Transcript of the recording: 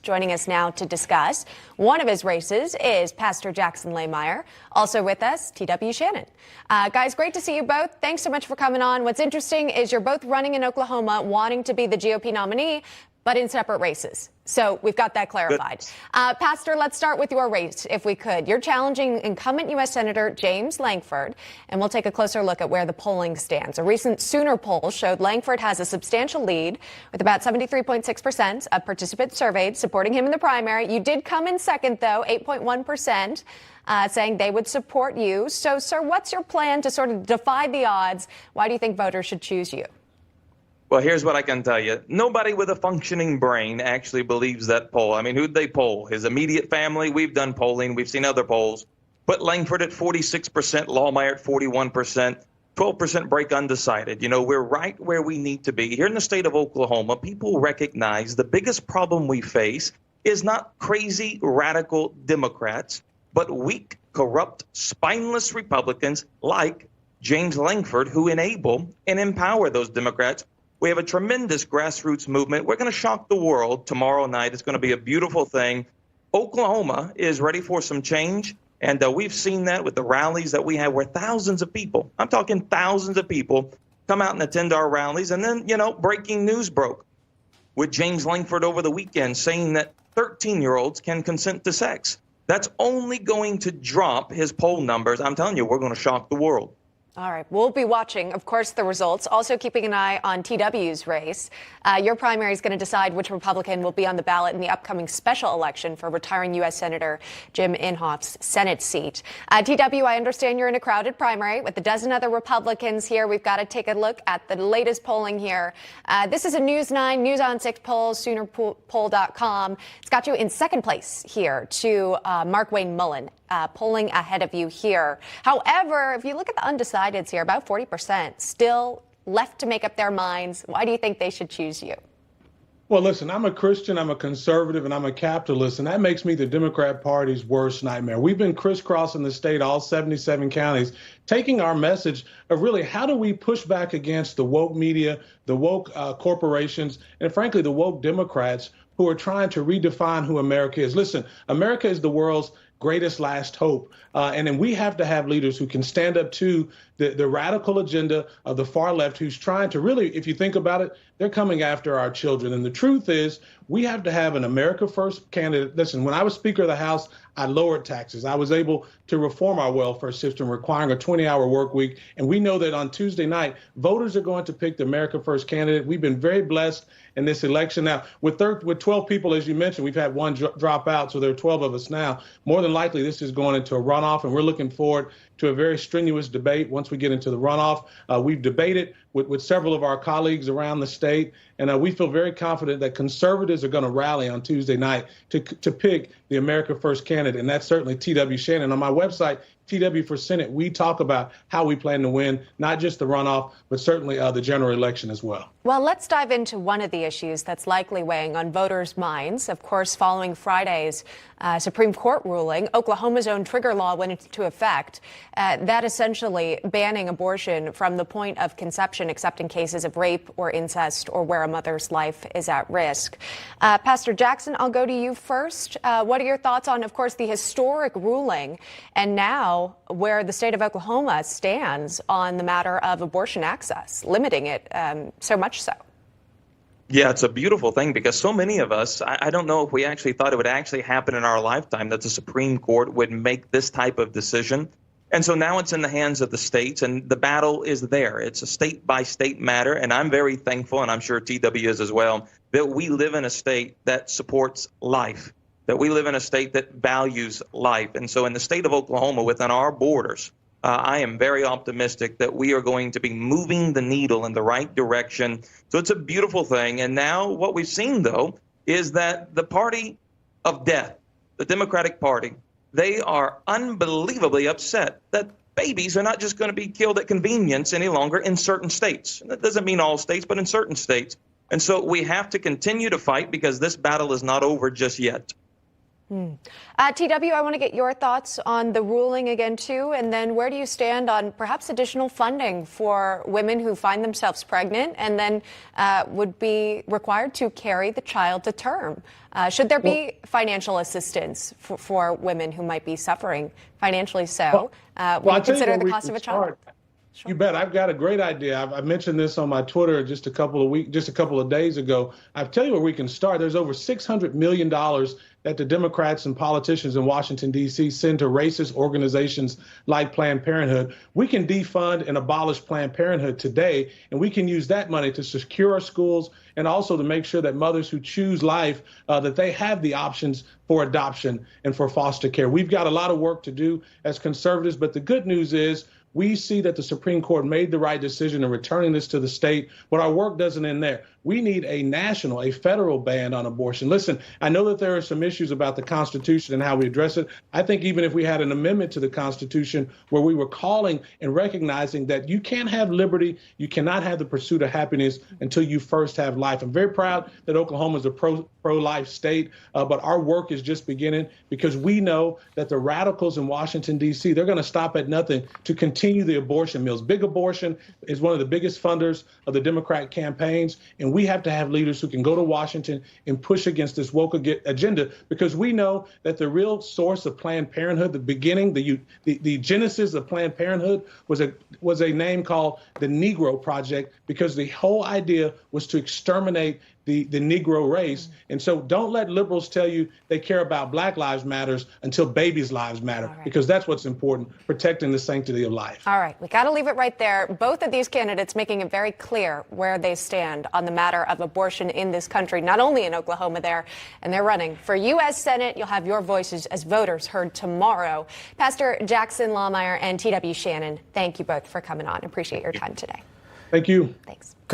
Joining us now to discuss one of his races is Pastor Jackson Lehmeyer. Also with us, TW Shannon. Guys, great to see you both. Thanks so much for coming on. What's interesting is you're both running in Oklahoma, wanting to be the GOP nominee, but in separate races. So we've got that clarified. Pastor, let's start with your race, if we could. You're challenging incumbent U.S. Senator James Lankford, and we'll take a closer look at where the polling stands. A recent Sooner poll showed Lankford has a substantial lead with about 73.6% of participants surveyed supporting him in the primary. You did come in second, though, 8.1%. Saying they would support you. So, sir, what's your plan to sort of defy the odds? Why do you think voters should choose you? Well, here's what I can tell you. Nobody with a functioning brain actually believes that poll. I mean, who'd they poll? His immediate family? We've done polling. We've seen other polls. Put Lankford at 46%, Lallmeyer at 41%, 12% break undecided. You know, we're right where we need to be. Here in the state of Oklahoma, people recognize the biggest problem we face is not crazy radical Democrats, but weak, corrupt, spineless Republicans like James Lankford who enable and empower those Democrats. We have a tremendous grassroots movement. We're going to shock the world tomorrow night. It's going to be a beautiful thing. Oklahoma is ready for some change, and we've seen that with the rallies that we have where thousands of people, I'm talking thousands of people, come out and attend our rallies. And then, you know, breaking news broke with James Lankford over the weekend saying that 13-year-olds can consent to sex. That's only going to drop his poll numbers. I'm telling you, we're going to shock the world. All right. We'll be watching, of course, the results. Also keeping an eye on TW's race. Your primary is going to decide which Republican will be on the ballot in the upcoming special election for retiring U.S. Senator Jim Inhofe's Senate seat. TW, I understand you're in a crowded primary with a dozen other Republicans here. We've got to take a look at the latest polling here. This is a News 9, News on 6 poll, SoonerPoll.com. It's got you in second place here to Mark Wayne Mullen. Polling ahead of you here. However, if you look at the undecideds here, about 40% still left to make up their minds. Why do you think they should choose you? Well, listen, I'm a Christian, I'm a conservative, and I'm a capitalist, and that makes me the Democrat Party's worst nightmare. We've been crisscrossing the state, all 77 counties, taking our message of really how do we push back against the woke media, the woke corporations, and frankly, the woke Democrats who are trying to redefine who America is. Listen, America is the world's greatest last hope. And then we have to have leaders who can stand up to the radical agenda of the far left who's trying to really, if you think about it, they're coming after our children. And the truth is, we have to have an America First candidate. Listen, when I was Speaker of the House, I lowered taxes. I was able to reform our welfare system, requiring a 20-hour work week. And we know that on Tuesday night, voters are going to pick the America First candidate. We've been very blessed in this election. Now, with 12 people, as you mentioned, we've had one drop out, so there are 12 of us now. More than likely, this is going into a runoff, and we're looking forward to a very strenuous debate once we get into the runoff. We've debated with several of our colleagues around the state, and we feel very confident that conservatives are going to rally on Tuesday night to pick the America First candidate, and that's certainly TW Shannon. On my website, TW for Senate, we talk about how we plan to win, not just the runoff, but certainly the general election as well. Well, let's dive into one of the issues that's likely weighing on voters' minds. Of course, following Friday's Supreme Court ruling, Oklahoma's own trigger law went into effect. That essentially banning abortion from the point of conception, except in cases of rape or incest or where a mother's life is at risk. Pastor Jackson, I'll go to you first. What are your thoughts on, of course, the historic ruling and now where the state of Oklahoma stands on the matter of abortion access, limiting it so much so? Yeah, it's a beautiful thing because so many of us, I don't know if we actually thought it would actually happen in our lifetime that the Supreme Court would make this type of decision. And so now it's in the hands of the states, and the battle is there. It's a state-by-state matter, and I'm very thankful, and I'm sure TW is as well, that we live in a state that supports life, that we live in a state that values life. And so in the state of Oklahoma, within our borders, I am very optimistic that we are going to be moving the needle in the right direction. So it's a beautiful thing. And now what we've seen, though, is that the party of death, the Democratic Party, they are unbelievably upset that babies are not just going to be killed at convenience any longer in certain states. And that doesn't mean all states, but in certain states. And so we have to continue to fight because this battle is not over just yet. TW, I want to get your thoughts on the ruling again, too, and then where do you stand on perhaps additional funding for women who find themselves pregnant and then would be required to carry the child to term? Should there be financial assistance for women who might be suffering financially so? Would you consider the cost of a child? Sure. You bet. I've got a great idea. I mentioned this on my Twitter just a couple of days ago. I'll tell you where we can start. There's over $600 million that the Democrats and politicians in Washington, D.C. send to racist organizations like Planned Parenthood. We can defund and abolish Planned Parenthood today, and we can use that money to secure our schools and also to make sure that mothers who choose life, that they have the options for adoption and for foster care. We've got a lot of work to do as conservatives, but the good news is we see that the Supreme Court made the right decision in returning this to the state, but our work doesn't end there. We need a federal ban on abortion. Listen, I know that there are some issues about the Constitution and how we address it. I think even if we had an amendment to the Constitution where we were calling and recognizing that you can't have liberty, you cannot have the pursuit of happiness until you first have life. I'm very proud that Oklahoma is a pro-life state, but our work is just beginning because we know that the radicals in Washington, D.C., they're going to stop at nothing to continue the abortion mills. Big Abortion is one of the biggest funders of the Democrat campaigns, and we have to have leaders who can go to Washington and push against this woke agenda because we know that the real source of Planned Parenthood, the beginning, the genesis of Planned Parenthood was a name called the Negro Project because the whole idea was to exterminate the Negro race. And so don't let liberals tell you they care about Black Lives Matters until babies' lives matter, because that's what's important, protecting the sanctity of life. All right. We got to leave it right there. Both of these candidates making it very clear where they stand on the matter of abortion in this country, not only in Oklahoma there, and they're running for U.S. Senate. You'll have your voices as voters heard tomorrow. Pastor Jackson Lohmeyer and TW Shannon, thank you both for coming on. Appreciate your time today. Thank you. Thanks.